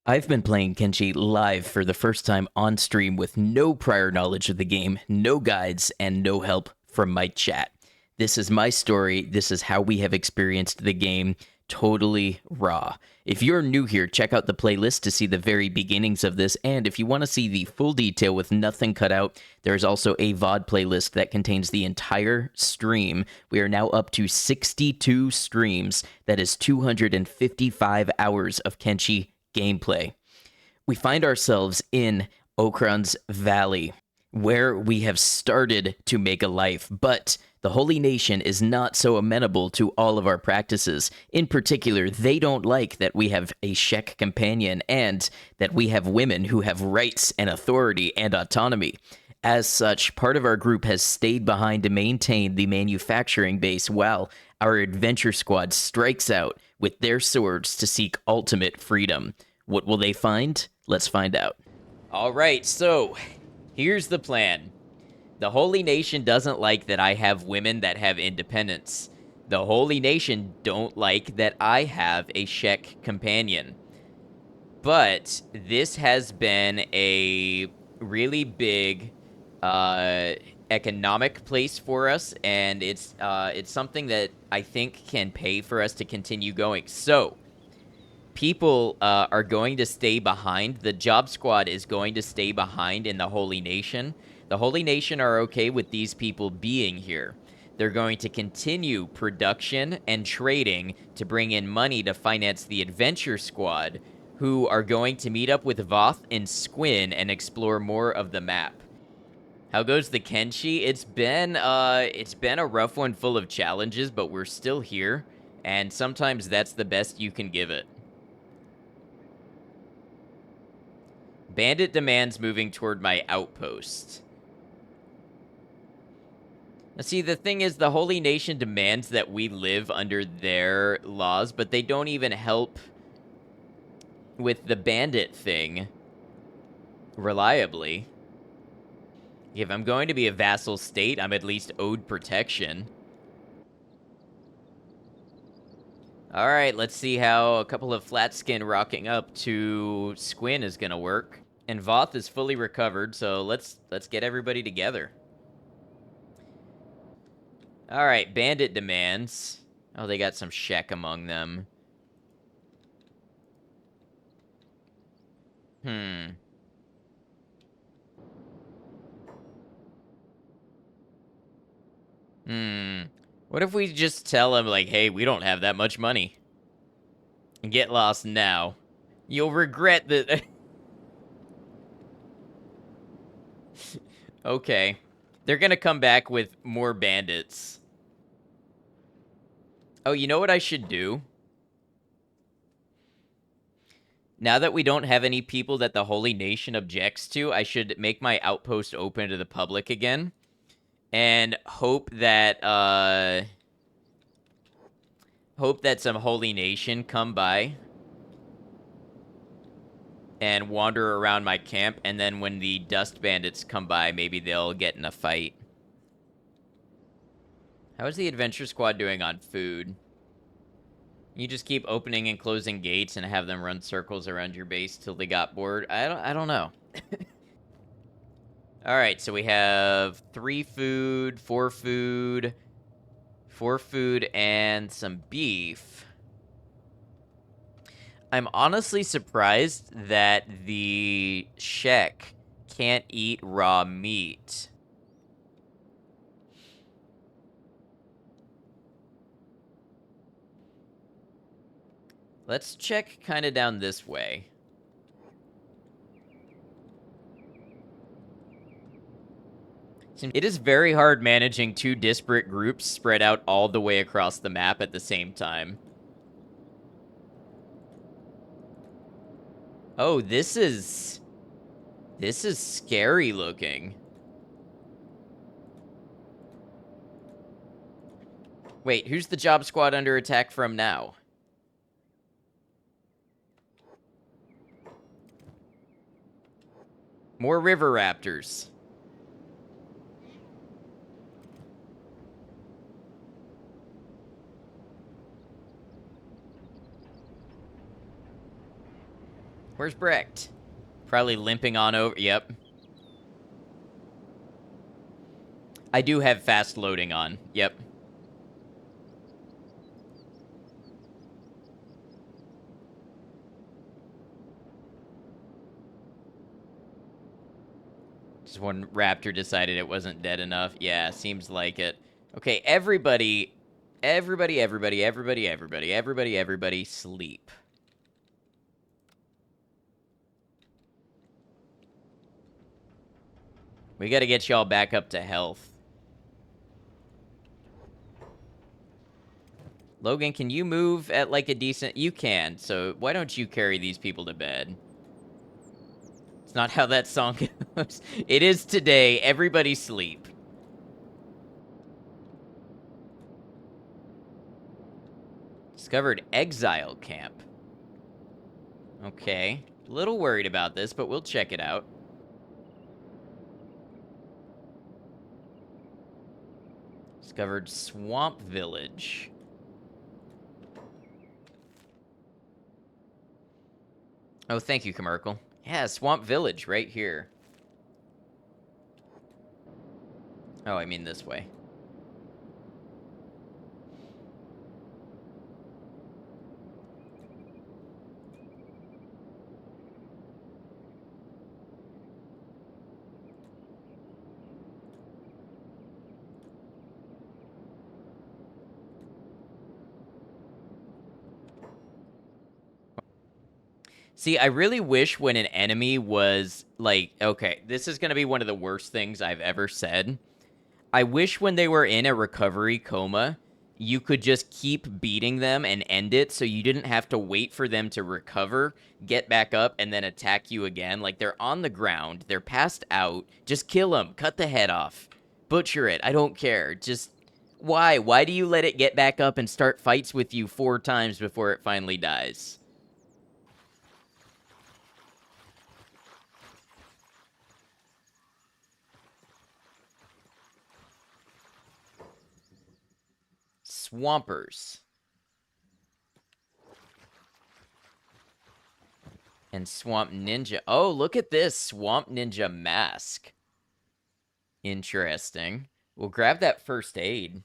I've been playing Kenshi live for the first time on stream with no prior knowledge of the game, no guides, and no help from my chat. This is my story. This is how we have experienced the game totally raw. If you're new here, check out the playlist to see the very beginnings of this. And if you want to see the full detail with nothing cut out, there's also a VOD playlist that contains the entire stream. We are now up to 62 streams. That is 255 hours of Kenshi gameplay. We find ourselves in Okran's Valley, where we have started to make a life, but the Holy Nation is not so amenable to all of our practices. In particular, they don't like that we have a Shek companion and that we have women who have rights and authority and autonomy. As such, part of our group has stayed behind to maintain the manufacturing base while our adventure squad strikes out with their swords to seek ultimate freedom. What will they find? Let's find out. All right, so here's the plan. The Holy Nation doesn't like that I have women that have independence. The Holy Nation don't like that I have a Shek companion. But this has been a really big economic place for us, and it's something that I think can pay for us to continue going. So people are going to stay behind. The job squad is going to stay behind in the Holy Nation. The Holy Nation are okay with these people being here. They're going to continue production and trading to bring in money to finance the adventure squad, who are going to meet up with Voth and Squin and explore more of the map. How goes the Kenshi? It's been a rough one full of challenges, but we're still here, and sometimes that's the best you can give it. Bandit demands moving toward my outpost. Now, see, the thing is, the Holy Nation demands that we live under their laws, but they don't even help with the bandit thing reliably. If I'm going to be a vassal state, I'm at least owed protection. Alright, let's see how a couple of Flatskin rocking up to Squin is gonna work. And Voth is fully recovered, so let's get everybody together. Alright, bandit demands. Oh, they got some Shek among them. What if we just tell him, like, hey, we don't have that much money? And get lost now. You'll regret that. Okay. They're gonna come back with more bandits. Oh, you know what I should do? Now that we don't have any people that the Holy Nation objects to, I should make my outpost open to the public again. And hope that some Holy Nation come by and wander around my camp, and then when the Dust Bandits come by, maybe they'll get in a fight. How is the Adventure Squad doing on food? You just keep opening and closing gates and have them run circles around your base till they got bored? I don't know. Alright, so we have 3 food, 4 food, 4 food, and some beef. I'm honestly surprised that the Shek can't eat raw meat. Let's check kind of down this way. It is very hard managing 2 disparate groups spread out all the way across the map at the same time. Oh, this is scary looking. Wait, who's the job squad under attack from now? More river raptors. Where's Brecht? Probably limping on over. Yep. I do have fast loading on. Yep. Just when Raptor decided it wasn't dead enough. Yeah, seems like it. Okay, everybody, sleep. We gotta get y'all back up to health. Logan, can you move at like a decent... You can, so why don't you carry these people to bed? It's not how that song goes. It is today. Everybody sleep. Discovered exile camp. Okay. A little worried about this, but we'll check it out. Discovered swamp village. Oh, thank you, Commercial. Yeah, swamp village right here. Oh, I mean this way. See, I really wish when an enemy was like, okay, this is going to be one of the worst things I've ever said. I wish when they were in a recovery coma, you could just keep beating them and end it so you didn't have to wait for them to recover, get back up, and then attack you again. Like, they're on the ground, they're passed out. Just kill them, cut the head off, butcher it. I don't care. Just, why? Why do you let it get back up and start fights with you 4 times before it finally dies? Swampers. And Swamp Ninja. Oh, look at this. Swamp Ninja mask. Interesting. We'll grab that first aid.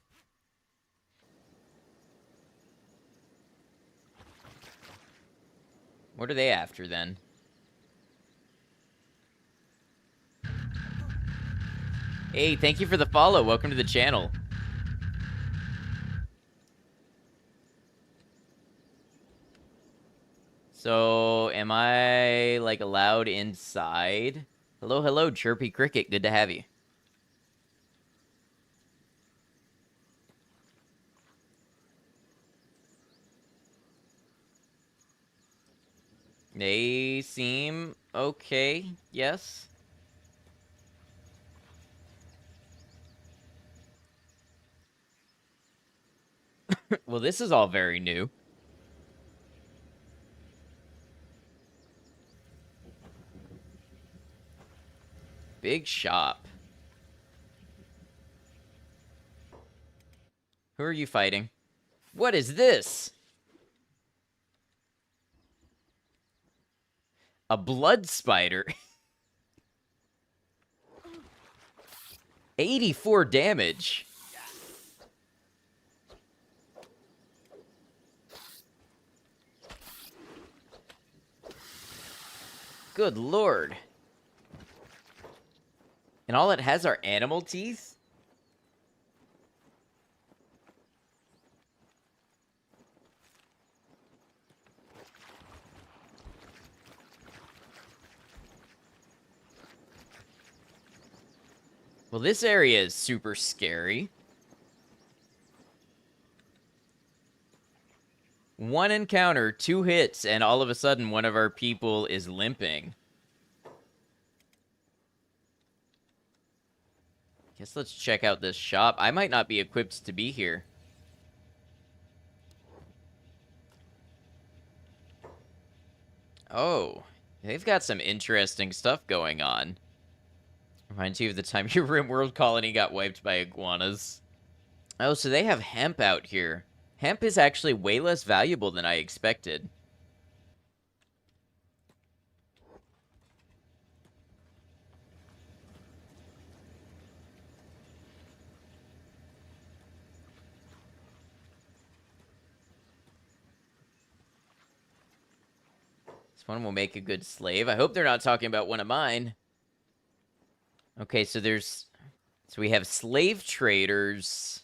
What are they after, then? Hey, thank you for the follow. Welcome to the channel. So, am I, like, allowed inside? Hello, hello, Chirpy Cricket. Good to have you. They seem okay, yes. Well, this is all very new. Big shop. Who are you fighting? What is this? A blood spider. 84 damage. Good lord. And all it has are animal teeth? Well, this area is super scary. One encounter, 2 hits, and all of a sudden one of our people is limping. Guess let's check out this shop. I might not be equipped to be here. Oh, they've got some interesting stuff going on. Reminds you of the time your RimWorld colony got wiped by iguanas. Oh, so they have hemp out here. Hemp is actually way less valuable than I expected. This one will make a good slave. I hope they're not talking about one of mine. Okay, so we have slave traders.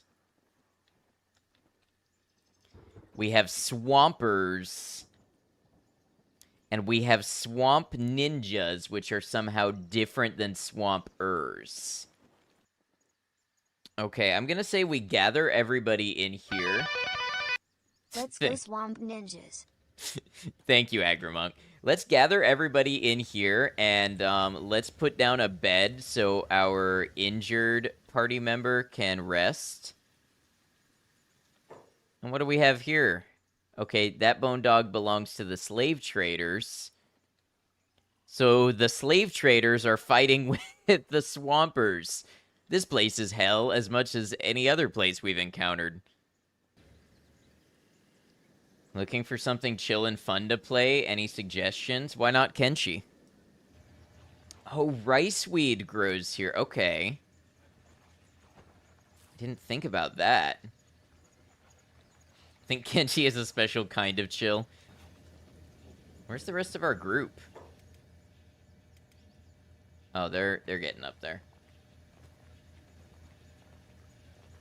We have swampers. And we have swamp ninjas, which are somehow different than swampers. Okay, I'm gonna say we gather everybody in here. Let's go swamp ninjas. Thank you, Agrimonk. Let's gather everybody in here, and let's put down a bed so our injured party member can rest. And what do we have here? Okay, that bone dog belongs to the slave traders. So the slave traders are fighting with the swampers. This place is hell as much as any other place we've encountered. Looking for something chill and fun to play? Any suggestions? Why not Kenshi? Oh, riceweed grows here. Okay. Didn't think about that. I think Kenshi is a special kind of chill. Where's the rest of our group? Oh, they're getting up there.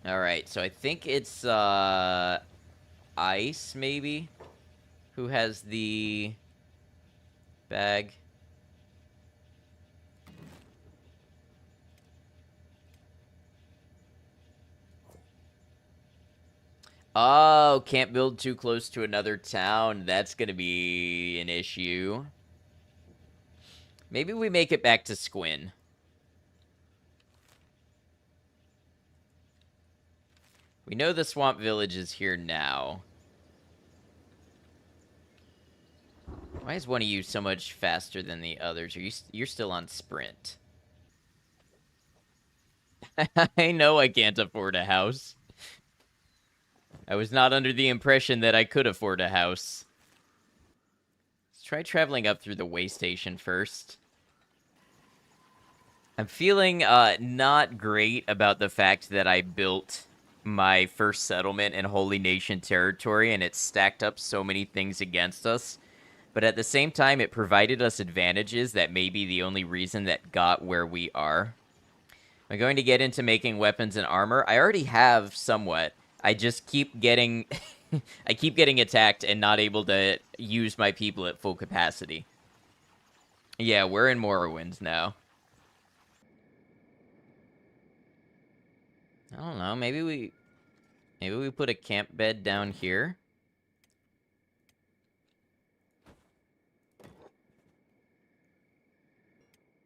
Alright, so I think it's, Ice, maybe? Who has the bag? Oh, can't build too close to another town. That's gonna be an issue. Maybe we make it back to Squin. We know the Swamp Village is here now. Why is one of you so much faster than the others? You're still on sprint. I know I can't afford a house. I was not under the impression that I could afford a house. Let's try traveling up through the way station first. I'm feeling not great about the fact that I built my first settlement in Holy Nation territory, and it stacked up so many things against us. But at the same time, it provided us advantages that may be the only reason that got where we are. I'm going to get into making weapons and armor. I already have somewhat. I just keep getting... I keep getting attacked and not able to use my people at full capacity. Yeah, we're in Morrowind now. I don't know, maybe we put a camp bed down here.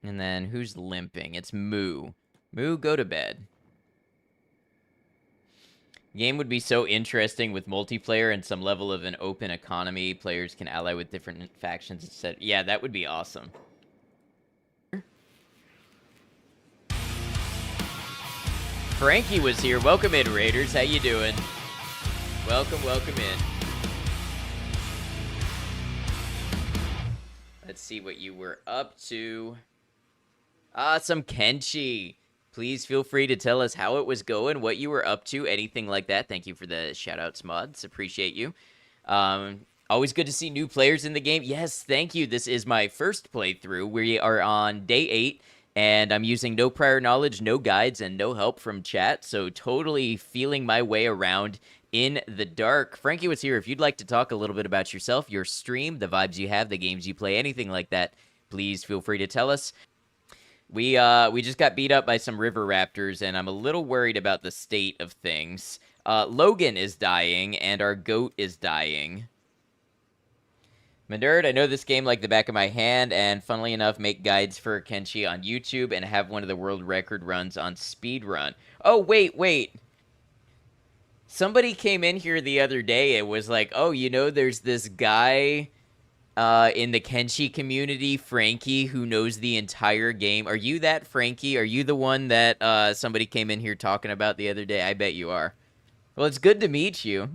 And then who's limping? It's Moo. Moo, go to bed. Game would be so interesting with multiplayer and some level of an open economy. Players can ally with different factions, etc. Yeah, that would be awesome. Frankie was here. Welcome in, Raiders. How you doing? Welcome in. Let's see what you were up to. Some Kenshi. Please feel free to tell us how it was going, what you were up to, anything like that. Thank you for the shoutouts, mods. Appreciate you. Always good to see new players in the game. Yes, thank you. This is my first playthrough. We are on day 8. And I'm using no prior knowledge, no guides, and no help from chat. So totally feeling my way around in the dark. Frankie was here. If you'd like to talk a little bit about yourself, your stream, the vibes you have, the games you play, anything like that, please feel free to tell us. We just got beat up by some river raptors, and I'm a little worried about the state of things. Logan is dying, and our goat is dying. Nerd, I know this game like the back of my hand, and funnily enough, make guides for Kenshi on YouTube and have one of the world record runs on speedrun. Oh, wait. Somebody came in here the other day and was like, oh, you know, there's this guy in the Kenshi community, Frankie, who knows the entire game. Are you that Frankie? Are you the one that somebody came in here talking about the other day? I bet you are. Well, it's good to meet you.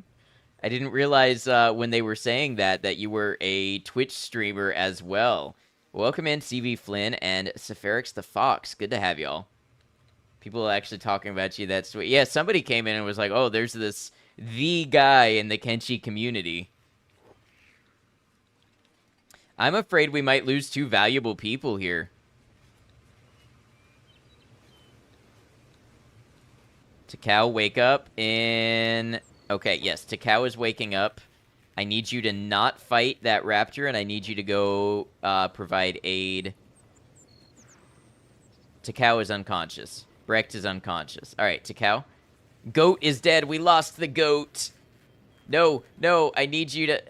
I didn't realize when they were saying that you were a Twitch streamer as well. Welcome in, CV Flynn and Sepharix the Fox. Good to have y'all. People actually talking about you. That's sweet. Yeah, somebody came in and was like, oh, there's the guy in the Kenshi community. I'm afraid we might lose 2 valuable people here. Takao, wake up in... Okay, yes, Takao is waking up. I need you to not fight that raptor, and I need you to go provide aid. Takao is unconscious. Brecht is unconscious. All right, Takao. Goat is dead. We lost the goat. No, no, I need you to...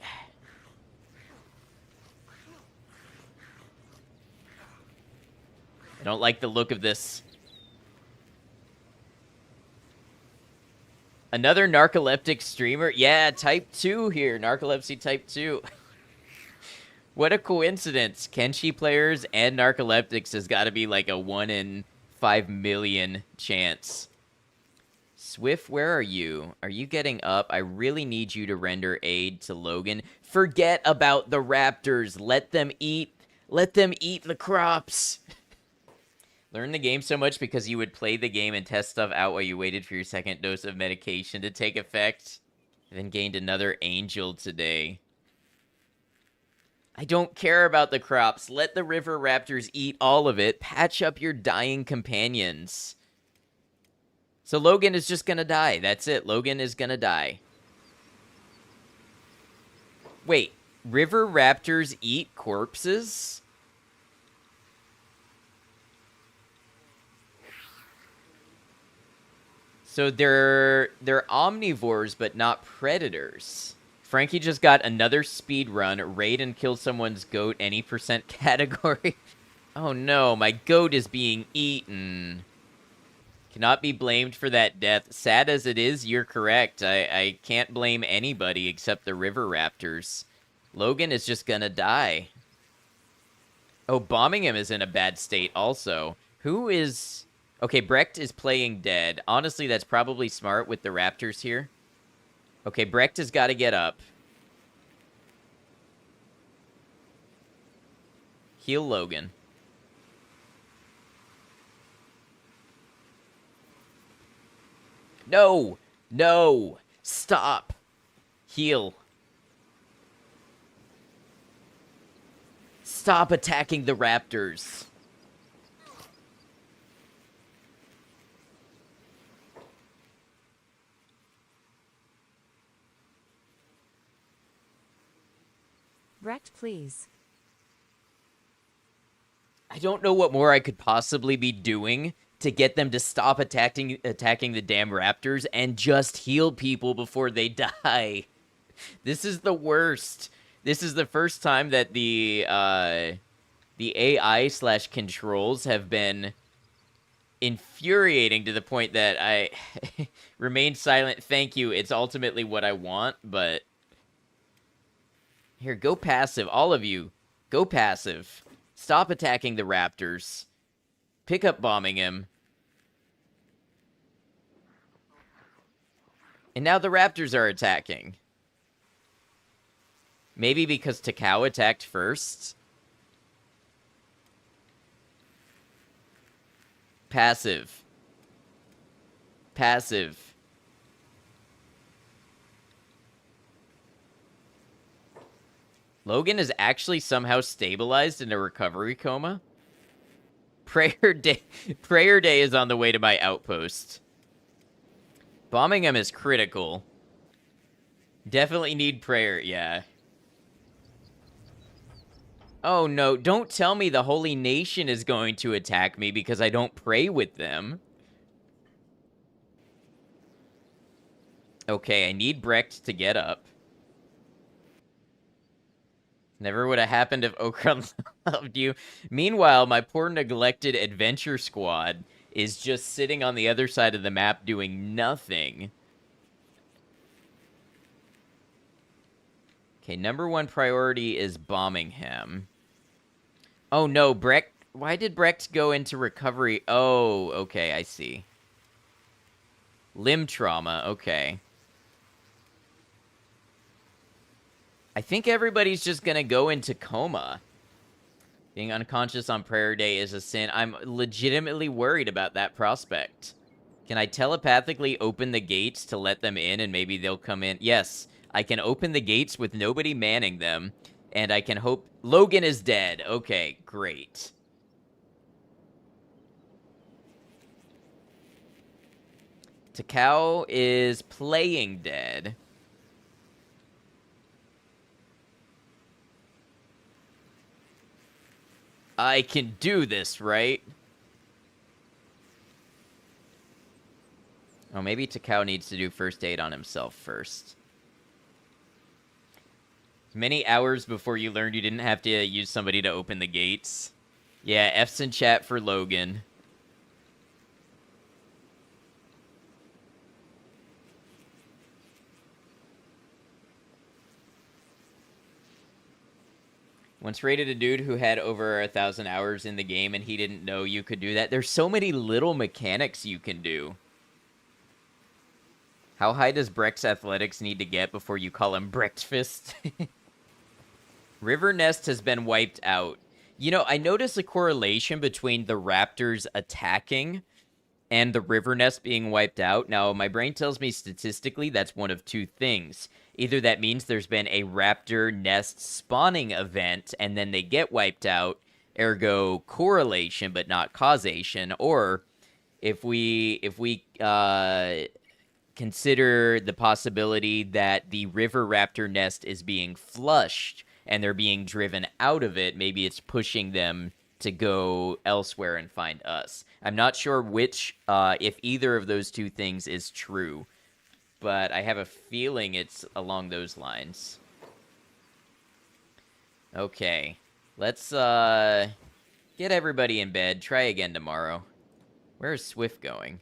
I don't like the look of this. Another narcoleptic streamer? Yeah, type 2 here. Narcolepsy type 2. What a coincidence. Kenshi players and narcoleptics has got to be like a 1 in 5 million chance. Swift, where are you? Are you getting up? I really need you to render aid to Logan. Forget about the raptors. Let them eat. Let them eat the crops. Learn the game so much because you would play the game and test stuff out while you waited for your second dose of medication to take effect. And then gained another angel today. I don't care about the crops. Let the river raptors eat all of it. Patch up your dying companions. So Logan is just gonna die. That's it. Logan is gonna die. Wait. River raptors eat corpses? So they're omnivores, but not predators. Frankie just got another speed run, raid and kill someone's goat, any percent category. Oh no, my goat is being eaten. Cannot be blamed for that death. Sad as it is, you're correct. I can't blame anybody except the river raptors. Logan is just gonna die. Oh, bombing him is in a bad state also. Who is... Okay, Brecht is playing dead. Honestly, that's probably smart with the raptors here. Okay, Brecht has got to get up. Heal Logan. No! No! Stop! Heal. Stop attacking the raptors. Brecht, please. I don't know what more I could possibly be doing to get them to stop attacking the damn raptors and just heal people before they die. This is the worst. This is the first time that the AI/controls have been infuriating to the point that I remain silent. Thank you. It's ultimately what I want, but... Here, go passive. All of you, go passive. Stop attacking the raptors. Pick up bombing him. And now the raptors are attacking. Maybe because Takao attacked first? Passive. Passive. Logan is actually somehow stabilized in a recovery coma. Prayer Day is on the way to my outpost. Bombing him is critical. Definitely need prayer, yeah. Oh no, don't tell me the Holy Nation is going to attack me because I don't pray with them. Okay, I need Brecht to get up. Never would have happened if Okra loved you. Meanwhile, my poor neglected adventure squad is just sitting on the other side of the map doing nothing. Okay, number 1 priority is bombing him. Oh no, Brecht. Why did Brecht go into recovery? Oh, okay, I see. Limb trauma, okay. I think everybody's just gonna go into coma. Being unconscious on prayer day is a sin. I'm legitimately worried about that prospect. Can I telepathically open the gates to let them in and maybe they'll come in? Yes, I can open the gates with nobody manning them. And I can hope Logan is dead. Okay, great. Takao is playing dead. I can do this, right? Oh, maybe Takao needs to do first aid on himself first. Many hours before you learned you didn't have to use somebody to open the gates. Yeah, F's in chat for Logan. Once rated a dude who had over 1,000 hours in the game and he didn't know you could do that. There's so many little mechanics you can do. How high does Breck's athletics need to get before you call him breakfast? River Nest has been wiped out. You know, I noticed a correlation between the raptors attacking and the river nest being wiped out. Now, my brain tells me statistically that's one of two things. Either that means there's been a raptor nest spawning event and then they get wiped out, ergo correlation but not causation, or if we consider the possibility that the river raptor nest is being flushed and they're being driven out of it, maybe it's pushing them to go elsewhere and find us. I'm not sure which, if either of those two things is true, but I have a feeling it's along those lines. Okay, let's get everybody in bed. Try again tomorrow. Where is Swift going?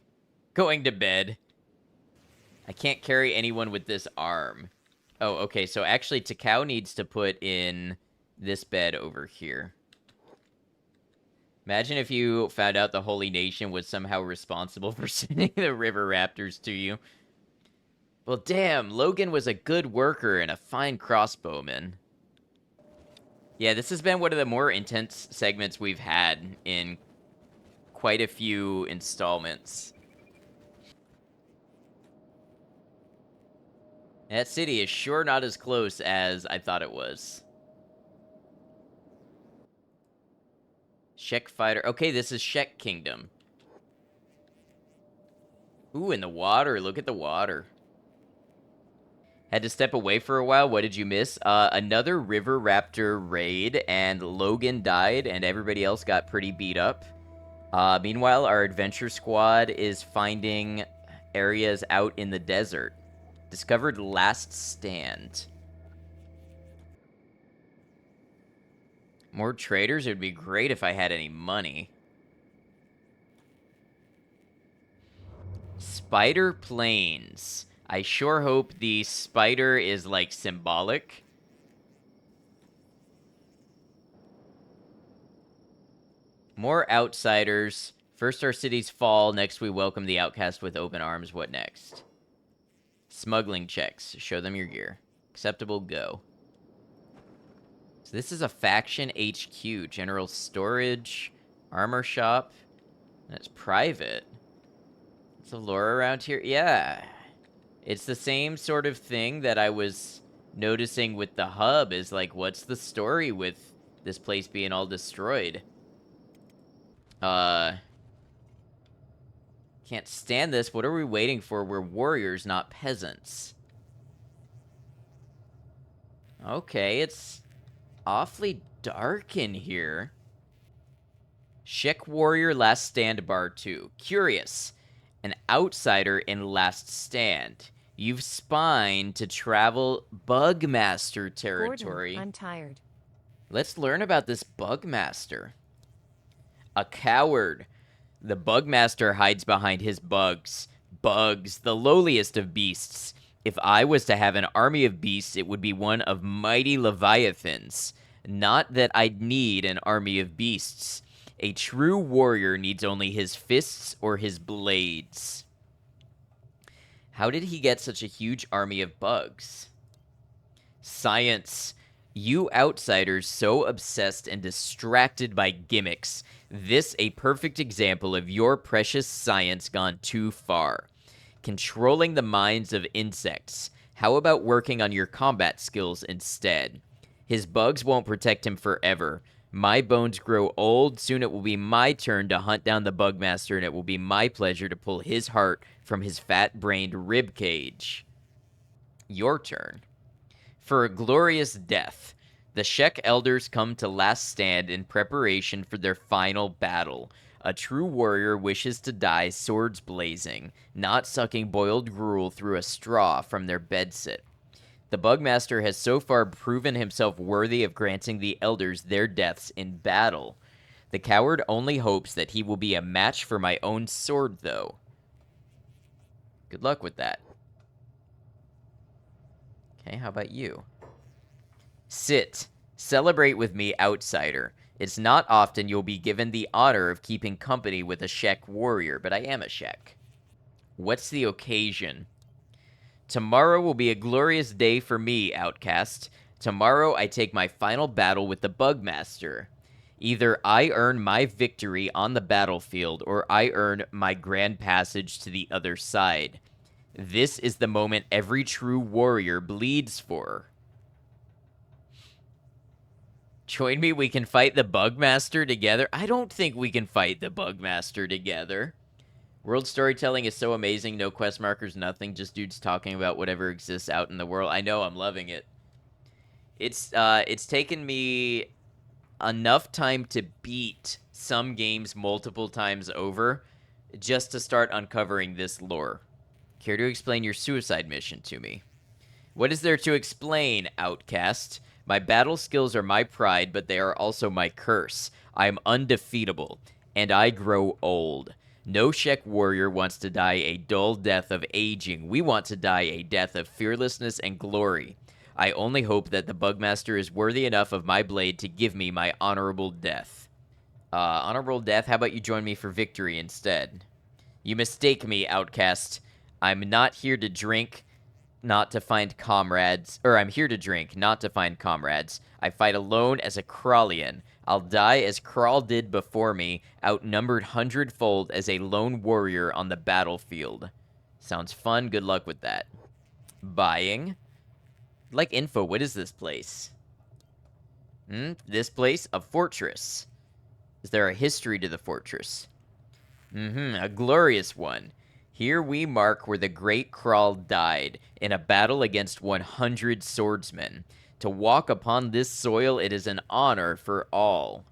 Going to bed. I can't carry anyone with this arm. Oh, okay, so actually Takao needs to put in this bed over here. Imagine if you found out the Holy Nation was somehow responsible for sending the River Raptors to you. Well, damn, Logan was a good worker and a fine crossbowman. Yeah, this has been one of the more intense segments we've had in quite a few installments. That city is sure not as close as I thought it was. Shek fighter. Okay, this is Shek Kingdom. Ooh, in the water. Look at the water. Had to step away for a while. What did you miss? Another River Raptor raid, and Logan died, and everybody else got pretty beat up. Meanwhile, our adventure squad is finding areas out in the desert. Discovered last stand. More traders? It would be great if I had any money. Spider planes. I sure hope the spider is, like, symbolic. More outsiders. First our cities fall, next we welcome the outcast with open arms. What next? Smuggling checks. Show them your gear. Acceptable, go. So this is a faction HQ. General storage. Armor shop. That's private. Is a lore around here? Yeah. It's the same sort of thing that I was noticing with the hub, is like, what's the story with this place being all destroyed? Can't stand this. What are we waiting for? We're warriors, not peasants. Okay, it's awfully dark in here. Shek Warrior Last Stand Bar 2. Curious. An outsider in Last Stand. You've spined to travel Bugmaster territory. Gordon, I'm tired. Let's learn about this Bugmaster. A coward. The Bugmaster hides behind his bugs. Bugs, the lowliest of beasts. If I was to have an army of beasts, it would be one of mighty leviathans. Not that I'd need an army of beasts. A true warrior needs only his fists or his blades. How did he get such a huge army of bugs? Science. You outsiders so obsessed and distracted by gimmicks. This a perfect example of your precious science gone too far. Controlling the minds of insects. How about working on your combat skills instead? His bugs won't protect him forever. My bones grow old. Soon it will be my turn to hunt down the Bugmaster, and it will be my pleasure to pull his heart from his fat-brained ribcage. Your turn. For a glorious death, the Shek elders come to last stand in preparation for their final battle. A true warrior wishes to die swords blazing, not sucking boiled gruel through a straw from their bedsit. The Bugmaster has so far proven himself worthy of granting the elders their deaths in battle. The coward only hopes that he will be a match for my own sword, though. Good luck with that. Okay, how about you? Sit. Celebrate with me, outsider. It's not often you'll be given the honor of keeping company with a Shek warrior, but I am a Shek. What's the occasion? Tomorrow will be a glorious day for me, outcast. Tomorrow I take my final battle with the Bugmaster. Either I earn my victory on the battlefield, or I earn my grand passage to the other side. This is the moment every true warrior bleeds for. Join me, we can fight the Bugmaster together. I don't think we can fight the Bugmaster together. World storytelling is so amazing. No quest markers, nothing. Just dudes talking about whatever exists out in the world. I know, I'm loving it. It's taken me enough time to beat some games multiple times over just to start uncovering this lore. Care to explain your suicide mission to me? What is there to explain, outcast? My battle skills are my pride, but they are also my curse. I am undefeatable, and I grow old. No Shek warrior wants to die a dull death of aging. We want to die a death of fearlessness and glory. I only hope that the Bugmaster is worthy enough of my blade to give me my honorable death. Honorable death? How about you join me for victory instead? You mistake me, outcast. I'm not here to drink, not to find comrades. I'm here to drink, not to find comrades. I fight alone as a Kralian. I'll die as Kral did before me, outnumbered hundredfold as a lone warrior on the battlefield. Sounds fun. Good luck with that. Buying. Like info, what is this place? This place? A fortress. Is there a history to the fortress? A glorious one. Here we mark where the great Kral died in a battle against 100 swordsmen. To walk upon this soil, it is an honor for all.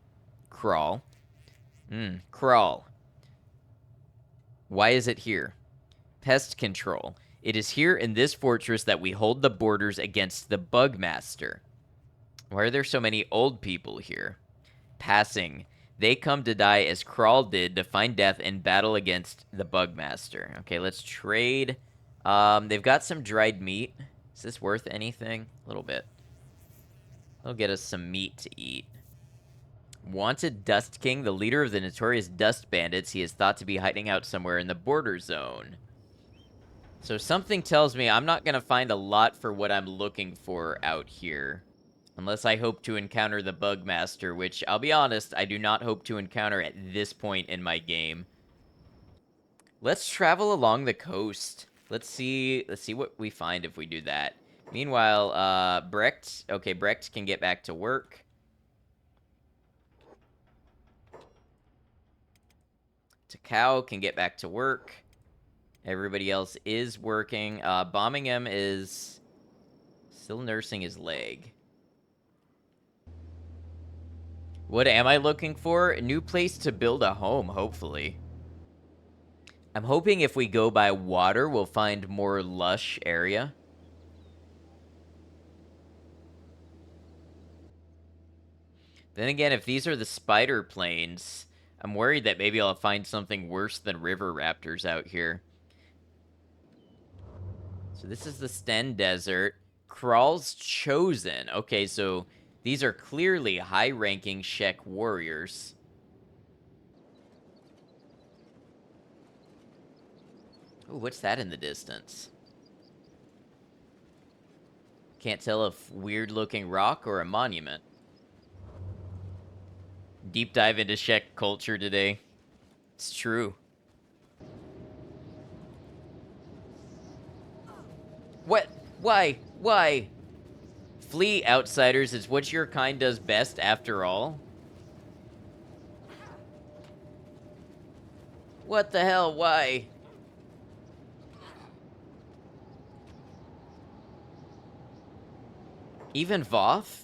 Kral. Kral. Why is it here? Pest control. It is here in this fortress that we hold the borders against the Bugmaster. Why are there so many old people here? Passing. They come to die as Kral did to find death in battle against the Bugmaster. Okay, let's trade. They've got some dried meat. Is this worth anything? A little bit. They'll get us some meat to eat. Wanted Dust King, the leader of the notorious Dust Bandits. He is thought to be hiding out somewhere in the border zone. So something tells me I'm not going to find a lot for what I'm looking for out here. Unless I hope to encounter the Bugmaster, which, I'll be honest, I do not hope to encounter at this point in my game. Let's travel along the coast. Let's see what we find if we do that. Meanwhile, Brecht. Okay, Brecht can get back to work. Takao can get back to work. Everybody else is working. Bombingham is still nursing his leg. What am I looking for? A new place to build a home, hopefully. I'm hoping if we go by water, we'll find more lush area. Then again, if these are the spider plains, I'm worried that maybe I'll find something worse than river raptors out here. So this is the Sten Desert. Kral's Chosen. Okay, so these are clearly high-ranking Shek warriors. Ooh, what's that in the distance? Can't tell if weird-looking rock or a monument. Deep dive into Shek culture today. It's true. What? Why? Why? Flee, outsiders. It's what your kind does best, after all. What the hell? Why? Even Voth?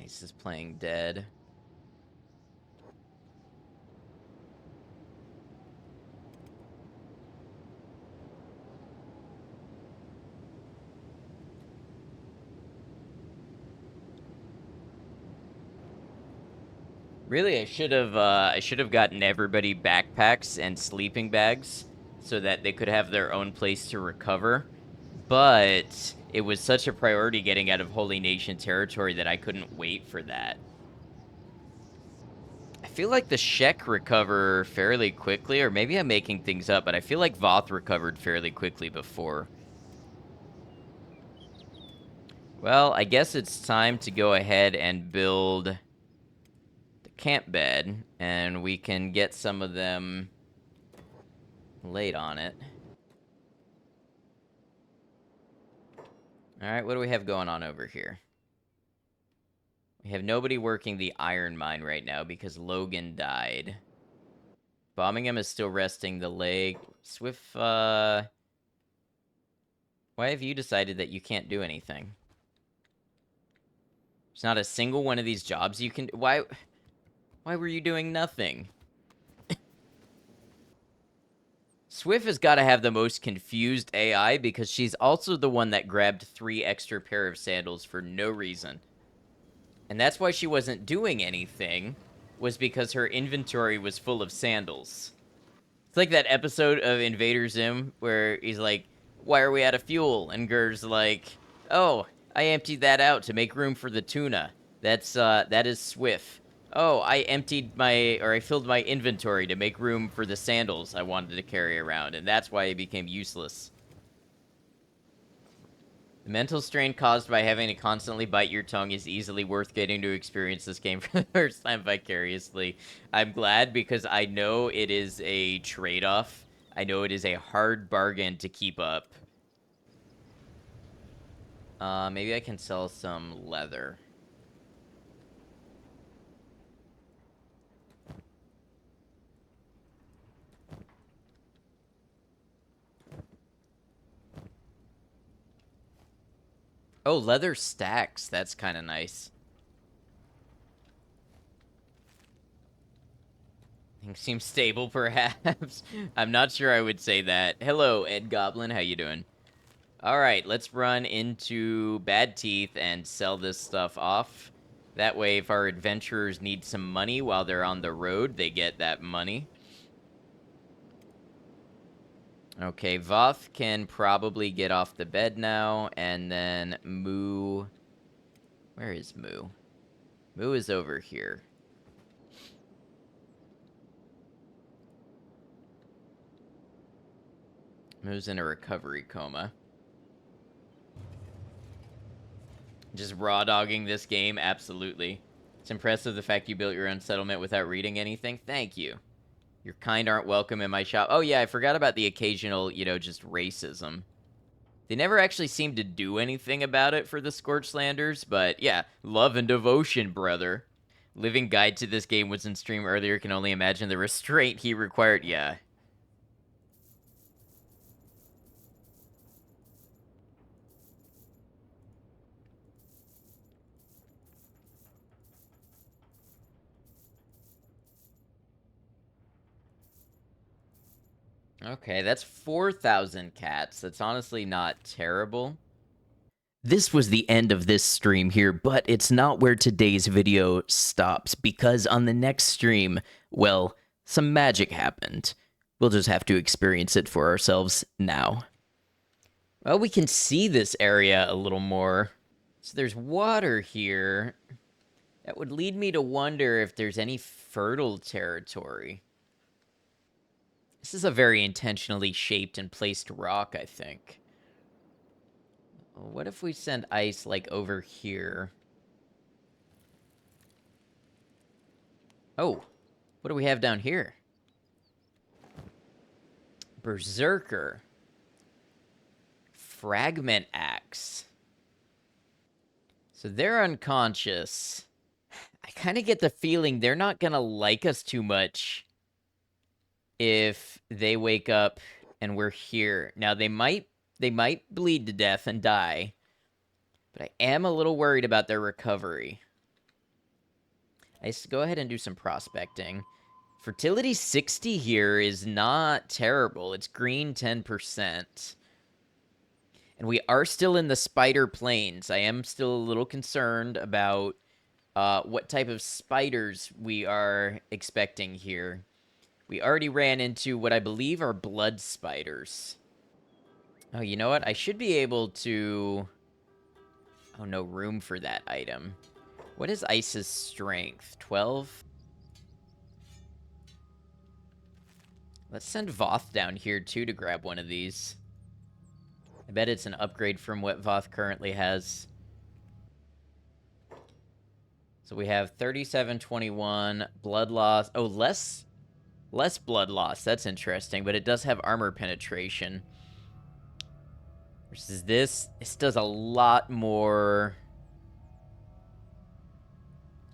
Ice is playing dead. Really, I should have gotten everybody backpacks and sleeping bags so that they could have their own place to recover. But it was such a priority getting out of Holy Nation territory that I couldn't wait for that. I feel like the Shek recover fairly quickly, or maybe I'm making things up, but I feel like Voth recovered fairly quickly before. Well, I guess it's time to go ahead and build the camp bed, and we can get some of them laid on it. Alright, what do we have going on over here? We have nobody working the iron mine right now because Logan died. Bombingham is still resting the leg. Swift, why have you decided that you can't do anything? There's not a single one of these jobs you can... Why were you doing nothing? Swift has got to have the most confused AI because she's also the one that grabbed 3 extra pair of sandals for no reason. And that's why she wasn't doing anything, was because her inventory was full of sandals. It's like that episode of Invader Zim where he's like, why are we out of fuel? And Gur's like, oh, I emptied that out to make room for the tuna. That is Swift. Oh, I filled my inventory to make room for the sandals I wanted to carry around, and that's why it became useless. The mental strain caused by having to constantly bite your tongue is easily worth getting to experience this game for the first time vicariously. I'm glad because I know it is a trade-off. I know it is a hard bargain to keep up. Maybe I can sell some leather. Oh, leather stacks. That's kind of nice. Things seem stable, perhaps. I'm not sure I would say that. Hello, Ed Goblin. How you doing? All right, let's run into Bad Teeth and sell this stuff off. That way, if our adventurers need some money while they're on the road, they get that money. Okay, Voth can probably get off the bed now, and then Moo... Where is Moo? Moo is over here. Moo's in a recovery coma. Just raw dogging this game, absolutely. It's impressive the fact you built your own settlement without reading anything. Thank you. Your kind aren't welcome in my shop. Oh yeah, I forgot about the occasional, just racism. They never actually seem to do anything about it for the Scorchlanders, but yeah, love and devotion, brother. Living guide to this game was in stream earlier. Can only imagine the restraint he required. Yeah. Okay, that's 4,000 cats. That's honestly not terrible. This was the end of this stream here, but it's not where today's video stops, because on the next stream, well, some magic happened. We'll just have to experience it for ourselves now. Well, we can see this area a little more. So there's water here. That would lead me to wonder if there's any fertile territory. This is a very intentionally shaped and placed rock, I think. What if we send ice, like, over here? Oh, what do we have down here? Berserker. Fragment Axe. So they're unconscious. I kind of get the feeling they're not going to like us too much if they wake up and we're here. Now, they might bleed to death and die, but I am a little worried about their recovery. I used to go ahead and do some prospecting. Fertility 60 here is not terrible. It's green 10%. And we are still in the spider plains. I am still a little concerned about what type of spiders we are expecting here. We already ran into what I believe are blood spiders. Oh, you know what? I should be able to... Oh, no room for that item. What is Ice's strength? 12? Let's send Voth down here, too, to grab one of these. I bet it's an upgrade from what Voth currently has. So we have 3721, blood loss. Oh, less blood loss. That's interesting, but it does have armor penetration. Versus this does a lot more.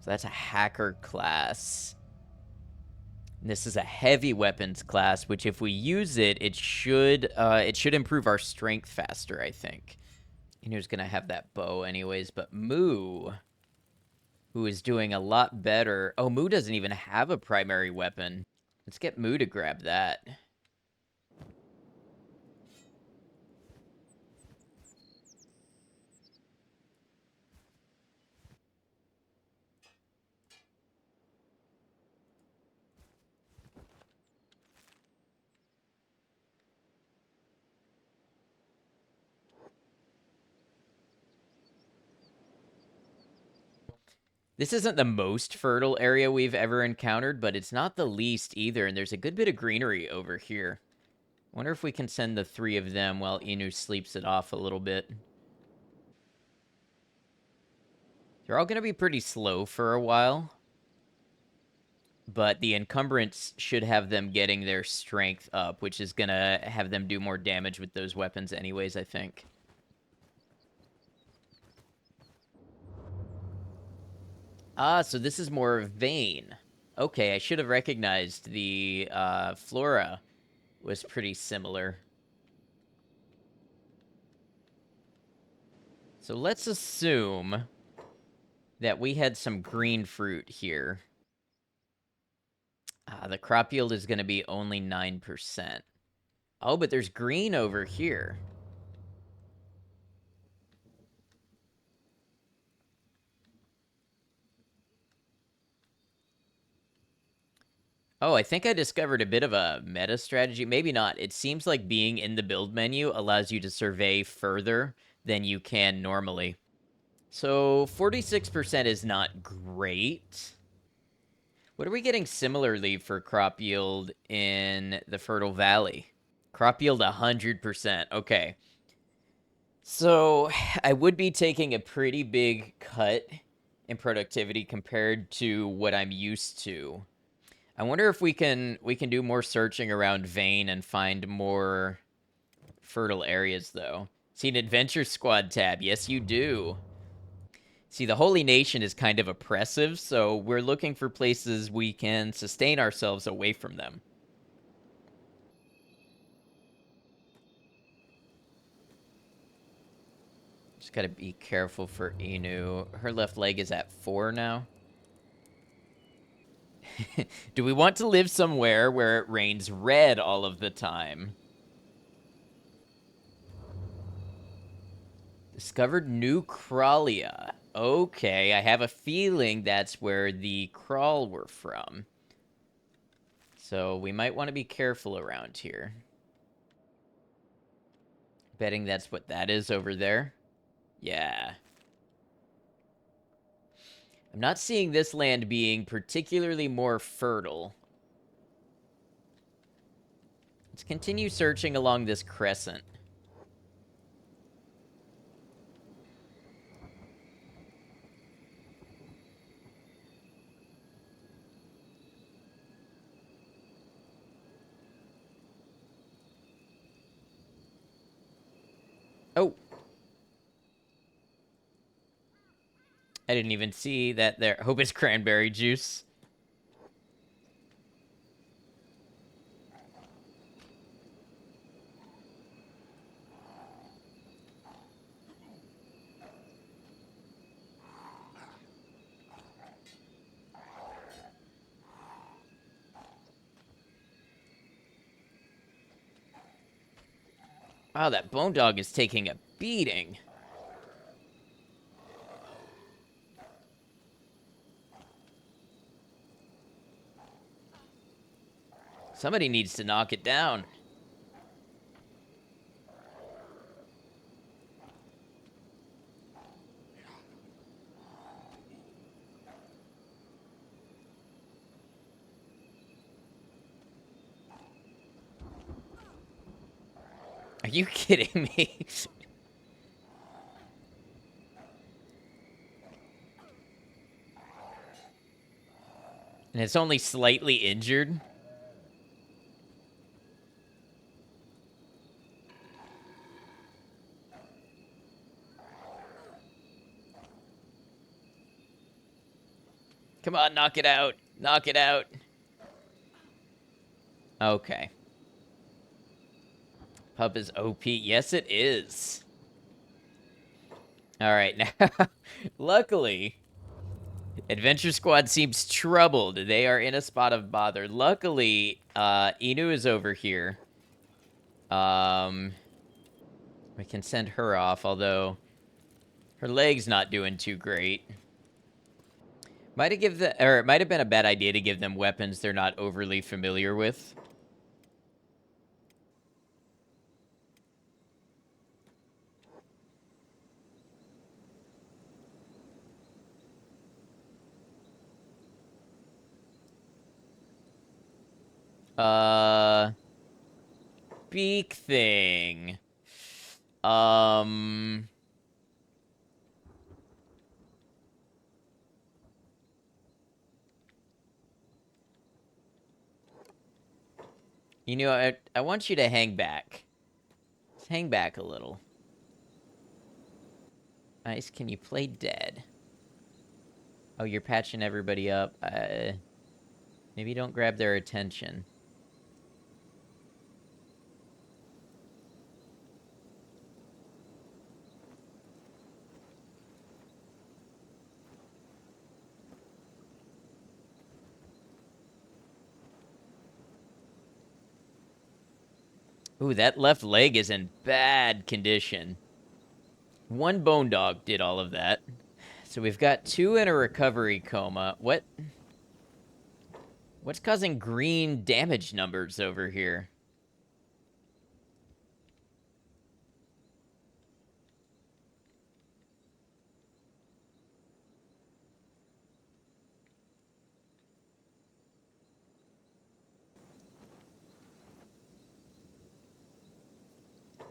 So that's a hacker class. And this is a heavy weapons class, which if we use it, it should improve our strength faster, I think. And who's gonna have that bow anyways, but Moo, who is doing a lot better. Oh, Moo doesn't even have a primary weapon. Let's get Moo to grab that. This isn't the most fertile area we've ever encountered, but it's not the least either, and there's a good bit of greenery over here. Wonder if we can send the 3 of them while Inu sleeps it off a little bit. They're all going to be pretty slow for a while, but the encumbrance should have them getting their strength up, which is going to have them do more damage with those weapons anyways, I think. Ah, so this is more vein. Okay, I should have recognized the flora was pretty similar. So let's assume that we had some green fruit here. The crop yield is going to be only 9%. Oh, but there's green over here. Oh, I think I discovered a bit of a meta strategy. Maybe not. It seems like being in the build menu allows you to survey further than you can normally. So 46% is not great. What are we getting similarly for crop yield in the Fertile Valley? Crop yield 100%. Okay. So I would be taking a pretty big cut in productivity compared to what I'm used to. I wonder if we can do more searching around Vein and find more fertile areas, though. See an Adventure Squad tab. Yes, you do. See, the Holy Nation is kind of oppressive, so we're looking for places we can sustain ourselves away from them. Just gotta be careful for Inu. Her left leg is at 4 now. Do we want to live somewhere where it rains red all of the time? Discovered new Kralia. Okay, I have a feeling that's where the Kral were from. So we might want to be careful around here. Betting that's what that is over there. Yeah. I'm not seeing this land being particularly more fertile. Let's continue searching along this crescent. I didn't even see that there. Hope it's cranberry juice. Wow, that bone dog is taking a beating. Somebody needs to knock it down. Are you kidding me? And it's only slightly injured? Come on, knock it out. Knock it out. Okay. Pup is OP. Yes, it is. All right, now, luckily, Adventure Squad seems troubled. They are in a spot of bother. Luckily, Inu is over here. We can send her off, although her leg's not doing too great. Might have been a bad idea to give them weapons they're not overly familiar with. Beak thing. You know, I want you to hang back. Just hang back a little. Nice, can you play dead? Oh, you're patching everybody up. Maybe don't grab their attention. Ooh, that left leg is in bad condition. One bone dog did all of that. So we've got 2 in a recovery coma. What's causing green damage numbers over here?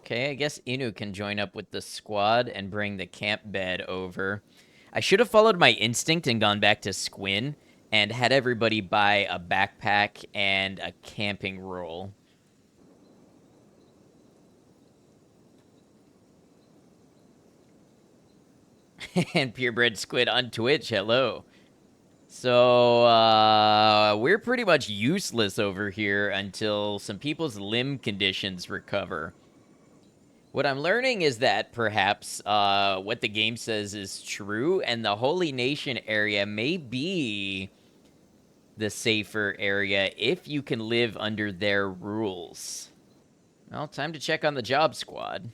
Okay, I guess Inu can join up with the squad and bring the camp bed over. I should have followed my instinct and gone back to Squin and had everybody buy a backpack and a camping roll. And purebred squid on Twitch, hello. So, we're pretty much useless over here until some people's limb conditions recover. What I'm learning is that perhaps what the game says is true, and the Holy Nation area may be the safer area if you can live under their rules. Well, time to check on the job squad.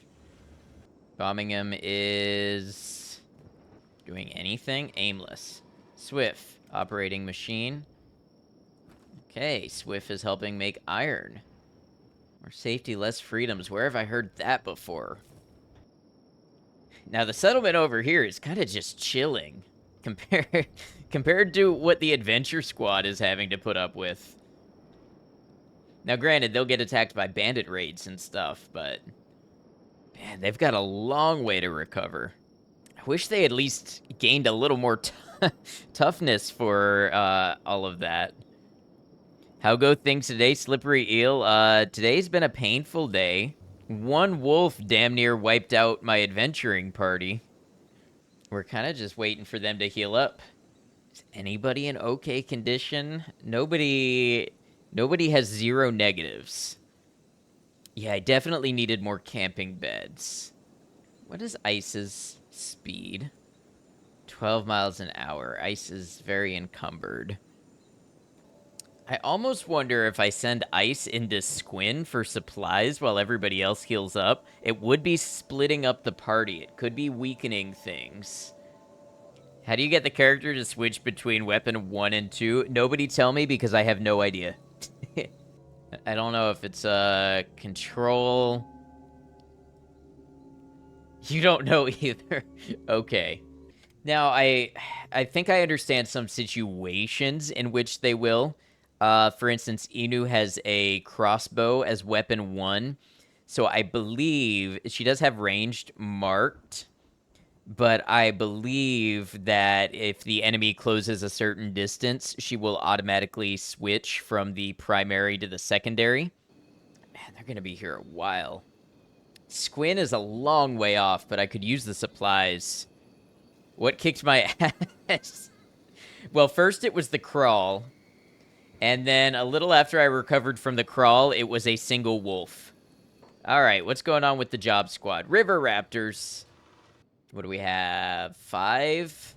Bombingham is doing anything? Aimless. Swift, operating machine. Okay, Swift is helping make iron. More safety, less freedoms. Where have I heard that before? Now, the settlement over here is kind of just chilling compared to what the Adventure Squad is having to put up with. Now, granted, they'll get attacked by bandit raids and stuff, but man, they've got a long way to recover. I wish they at least gained a little more toughness for all of that. How go things today, Slippery Eel? Today's been a painful day. One wolf damn near wiped out my adventuring party. We're kind of just waiting for them to heal up. Is anybody in okay condition? Nobody has 0 negatives. Yeah, I definitely needed more camping beds. What is Ice's speed? 12 miles an hour. Ice is very encumbered. I almost wonder if I send Ice into Squin for supplies while everybody else heals up. It would be splitting up the party. It could be weakening things. How do you get the character to switch between weapon 1 and 2? Nobody tell me because I have no idea. I don't know if it's control. You don't know either. Okay. Now, I think I understand some situations in which they will. For instance, Inu has a crossbow as weapon 1. So I believe she does have ranged marked. But I believe that if the enemy closes a certain distance, she will automatically switch from the primary to the secondary. Man, they're going to be here a while. Squin is a long way off, but I could use the supplies. What kicked my ass? Well, first it was the crawl. And then a little after I recovered from the crawl, it was a single wolf. All right, what's going on with the job squad? River Raptors. What do we have? 5?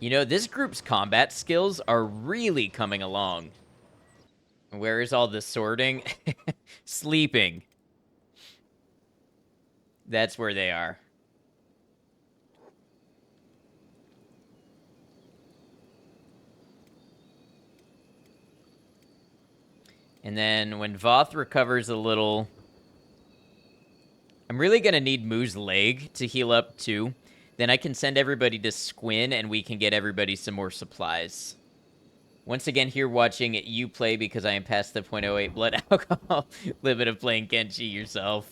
You know, this group's combat skills are really coming along. Where is all the sorting? Sleeping. That's where they are. And then when Voth recovers a little... I'm really going to need Moo's leg to heal up, too. Then I can send everybody to Squin, and we can get everybody some more supplies. Once again, here watching you play because I am past the .08 blood alcohol limit of playing Kenshi yourself.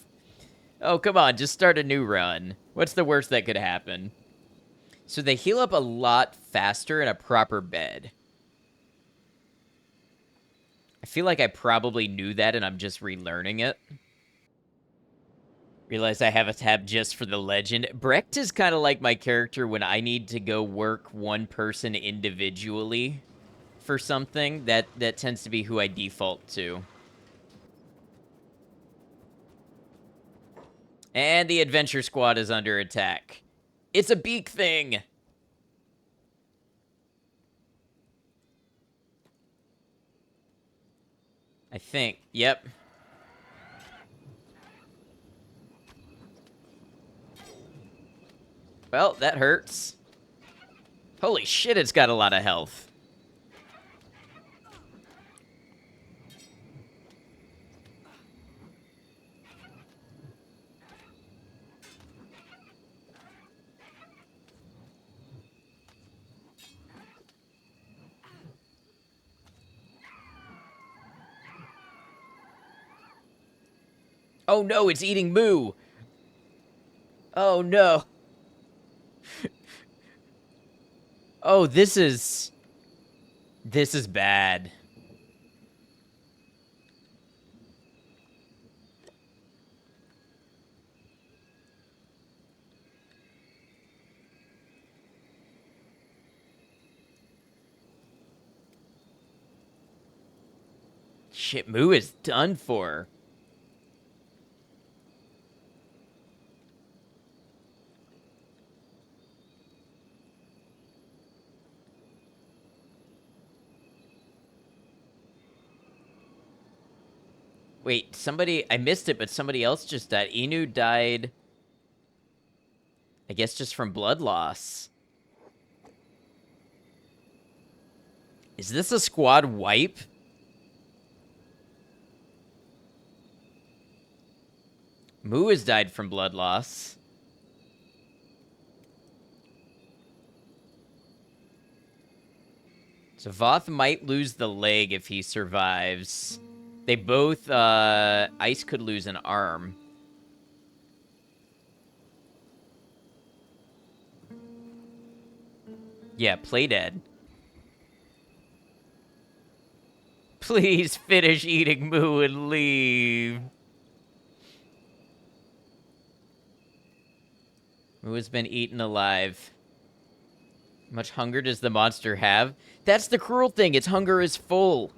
Oh, come on, just start a new run. What's the worst that could happen? So they heal up a lot faster in a proper bed. I feel like I probably knew that and I'm just relearning it. Realize I have a tab just for the legend. Brecht is kind of like my character when I need to go work one person individually for something. That tends to be who I default to. And the adventure squad is under attack. It's a beak thing! I think. Yep. Well, that hurts. Holy shit, it's got a lot of health. Oh no, it's eating Moo! Oh no. Oh, this is bad. Shit, Moo is done for. Wait, I missed it, but somebody else just died. Inu died, I guess, just from blood loss. Is this a squad wipe? Moo has died from blood loss. So Voth might lose the leg if he survives. They both, Ice could lose an arm. Yeah, play dead. Please finish eating Moo and leave. Moo has been eaten alive. How much hunger does the monster have? That's the cruel thing. Its hunger is full.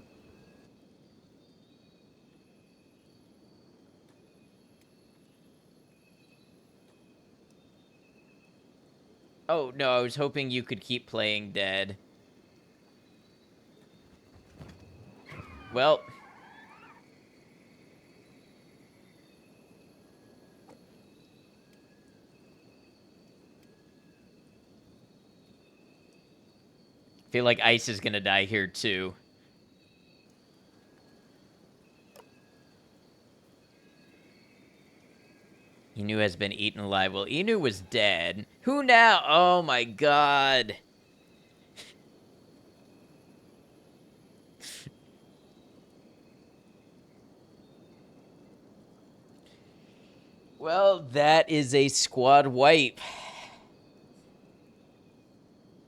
Oh, no, I was hoping you could keep playing dead. Well. I feel like Ice is gonna die here, too. Inu has been eaten alive. Well, Inu was dead. Who now? Oh, my God. Well, that is a squad wipe.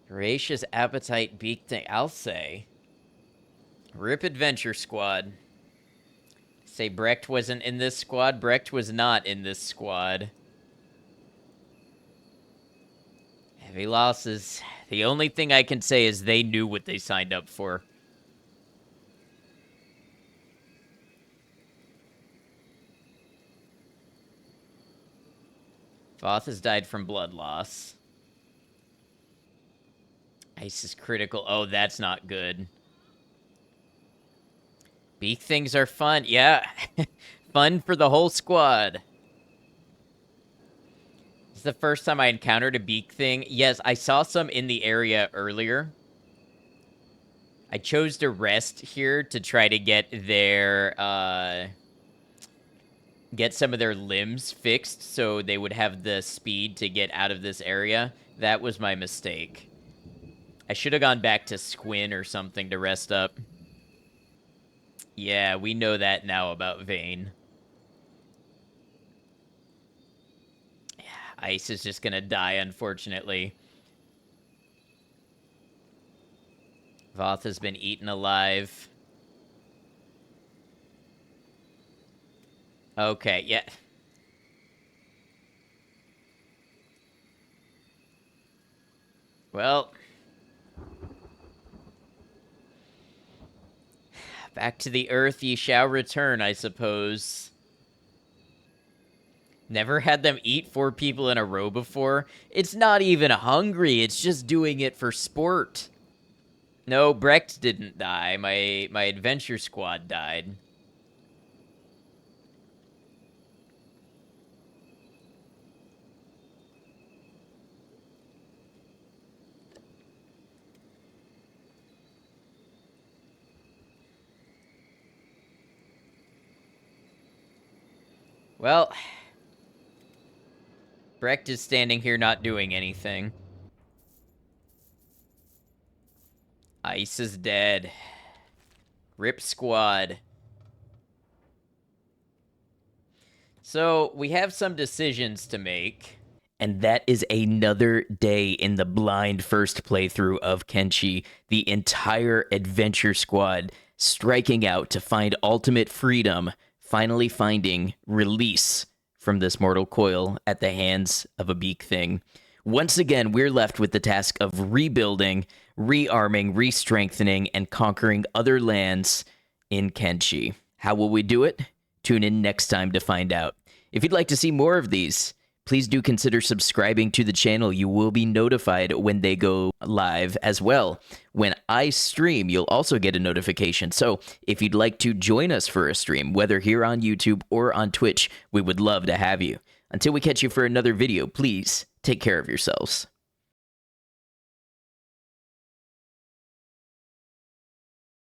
Voracious appetite beak thing. I'll say. Rip Adventure Squad. Say Brecht wasn't in this squad. Brecht was not in this squad. Heavy losses. The only thing I can say is they knew what they signed up for. Voth has died from blood loss. Ice is critical. Oh, that's not good. Beak things are fun. Yeah. Fun for the whole squad. This is the first time I encountered a beak thing. Yes, I saw some in the area earlier. I chose to rest here to try to get their, get some of their limbs fixed so they would have the speed to get out of this area. That was my mistake. I should have gone back to Squin or something to rest up. Yeah, we know that now about Vayne. Yeah, Ice is just gonna die, unfortunately. Voth has been eaten alive. Okay, yeah. Well. Back to the earth ye shall return, I suppose. Never had them eat 4 people in a row before. It's not even hungry, it's just doing it for sport. No, Brecht didn't die. My adventure squad died. Well, Brecht is standing here not doing anything. Ice is dead. Rip squad. So, we have some decisions to make. And that is another day in the blind first playthrough of Kenshi. The entire adventure squad striking out to find ultimate freedom, finally finding release from this mortal coil at the hands of a beak thing. Once again, we're left with the task of rebuilding, rearming, re-strengthening, and conquering other lands in Kenshi. How will we do it? Tune in next time to find out. If you'd like to see more of these, please do consider subscribing to the channel. You will be notified when they go live as well. When I stream, you'll also get a notification. So if you'd like to join us for a stream, whether here on YouTube or on Twitch, we would love to have you. Until we catch you for another video, please take care of yourselves.